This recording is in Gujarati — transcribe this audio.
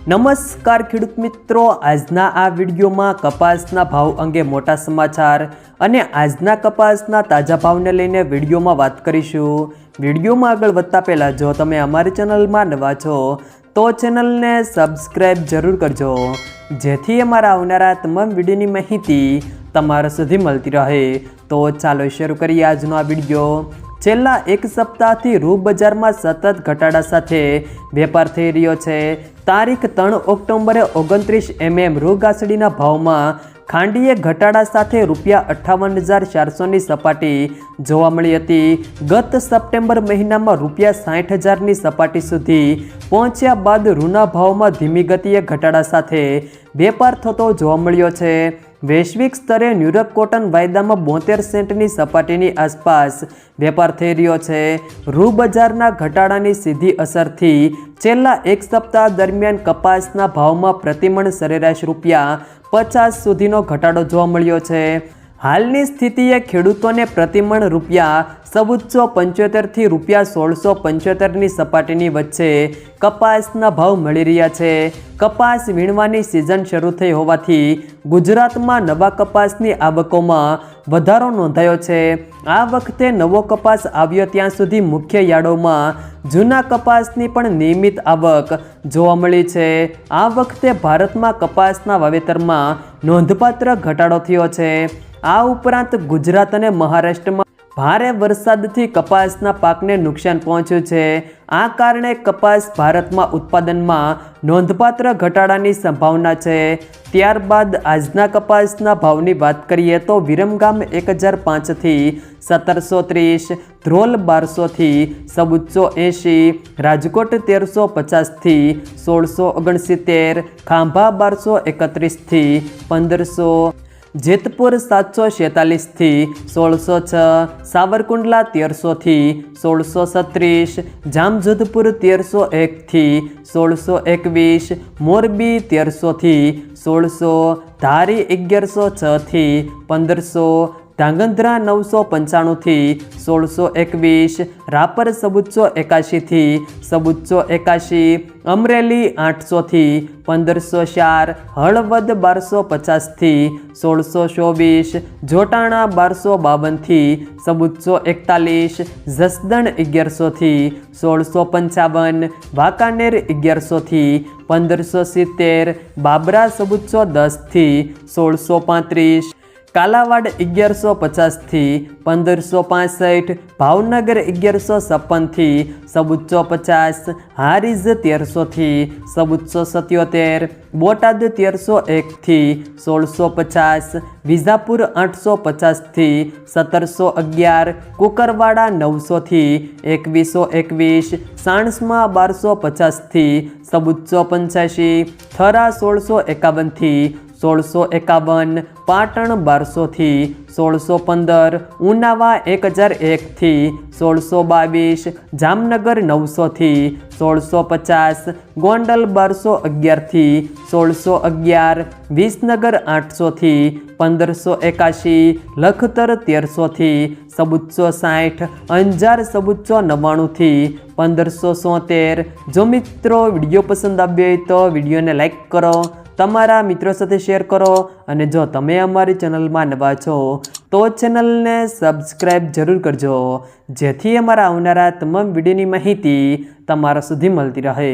નમસ્કાર ખેડૂત મિત્રો, આજના આ વિડીયોમાં કપાસના ભાવ અંગે મોટા સમાચાર અને આજના કપાસના તાજા ભાવને લઈને વિડીયોમાં વાત કરીશું। વિડીયોમાં આગળ વધતા પહેલાં જો તમે અમારી ચેનલમાં નવા છો તો ચેનલને સબસ્ક્રાઈબ જરૂર કરજો, જેથી અમારા આવનારા તમામ વિડીયોની માહિતી તમારા સુધી મળતી રહે। તો ચાલો શરૂ કરીએ આજનો આ વિડીયો। છેલ્લા એક સપ્તાહથી રૂ બજારમાં સતત ઘટાડા સાથે વેપાર થઈ રહ્યો છે। તારીખ 3 ઓક્ટોબરે 29 mm રૂ ગાસડીના ભાવમાં ખાંડીએ ઘટાડા સાથે ₹58,400ની સપાટી જોવા મળી હતી। ગત સપ્ટેમ્બર મહિનામાં ₹60,000ની સપાટી સુધી પહોંચ્યા બાદ રૂના ભાવમાં ધીમી ગતિએ ઘટાડા સાથે વેપાર થતો જોવા મળ્યો છે। વૈશ્વિક સ્તરે ન્યૂયોર્ક કોટન વાયદામાં 72 સેન્ટની સપાટીની આસપાસ વેપાર થઈ રહ્યો છે। રૂ બજારના ઘટાડાની સીધી અસરથી છેલ્લા એક સપ્તાહ દરમિયાન કપાસના ભાવમાં પ્રતિમણ સરેરાશ ₹50 સુધીનો ઘટાડો જોવા મળ્યો છે। હાલની સ્થિતિએ ખેડૂતોને પ્રતિમણ ₹1775 થી ₹1675ની સપાટીની વચ્ચે કપાસના ભાવ મળી રહ્યા છે। કપાસ વીણવાની સિઝન શરૂ થઈ હોવાથી ગુજરાતમાં નવા કપાસની આવકોમાં વધારો નોંધાયો છે। આ વખતે નવો કપાસ આવ્યો ત્યાં સુધી મુખ્ય યાર્ડોમાં જૂના કપાસની પણ નિયમિત આવક જોવા મળી છે। આ વખતે ભારતમાં કપાસના વાવેતરમાં નોંધપાત્ર ઘટાડો થયો છે। આ ઉપરાંત ગુજરાત અને મહારાષ્ટ્રમાં ભારે વરસાદથી કપાસના પાકને નુકસાન પહોંચ્યું છે। આ કારણે કપાસ ભારતમાં ઉત્પાદનમાં નોંધપાત્ર ઘટાડાની સંભાવના છે। ત્યારબાદ આજના કપાસના ભાવની વાત કરીએ તો વિરમગામ 1005 થી 1730, ધ્રોલ 1200 થી 1480, રાજકોટ 1350 થી 1669, ખાંભા 1231 થી 1500, જેતપુર 746 થી 1606, સાવરકુંડલા 1300 થી 1636, જામજોધપુર 1301 થી 1621, મોરબી 1300 થી 1600, ધારી 1106 થી 1500, ધાંગધ્રા 995 થી 1621, રાપર 1481 થી 1481, અમરેલી 800 થી 1504, હળવદ 1250 થી 1624, જોટાણા 1252 થી 1441, જસદણ 1100 થી 1655, વાંકાનેર 1100 થી 1570, બાબરા 1410 થી 1635, કાલાવાડ 1150 થી 1565, ભાવનગર 1156 થી 1450, હારીજ 1300 થી 1477, બોટાદ 1301 થી 1650, વિજાપુર 850 થી 1711, કુકરવાડા 900 થી 2121, સાણસમાં 1250 થી 1485, થરા 1651 થી 1651, પાટણ 1200 થી 1615, ઉનાવા 1001 થી 1622, જામનગર 900 થી 1650, ગોંડલ 1211 થી 1611, વિસનગર 800 થી 1581, લખતર 1300 થી 1460, અંજાર 1499 થી 1573। જો મિત્રો વિડીયો પસંદ આવ્યો હોય તો વિડીયોને લાઈક કરો, તમારા મિત્રો સાથે શેર કરો અને જો તમે અમારી ચેનલમાં નવા છો તો ચેનલને સબસ્ક્રાઈબ જરૂર કરજો, જેથી અમારા આવનારા તમામ વિડીયોની માહિતી તમારા સુધી મળતી રહે।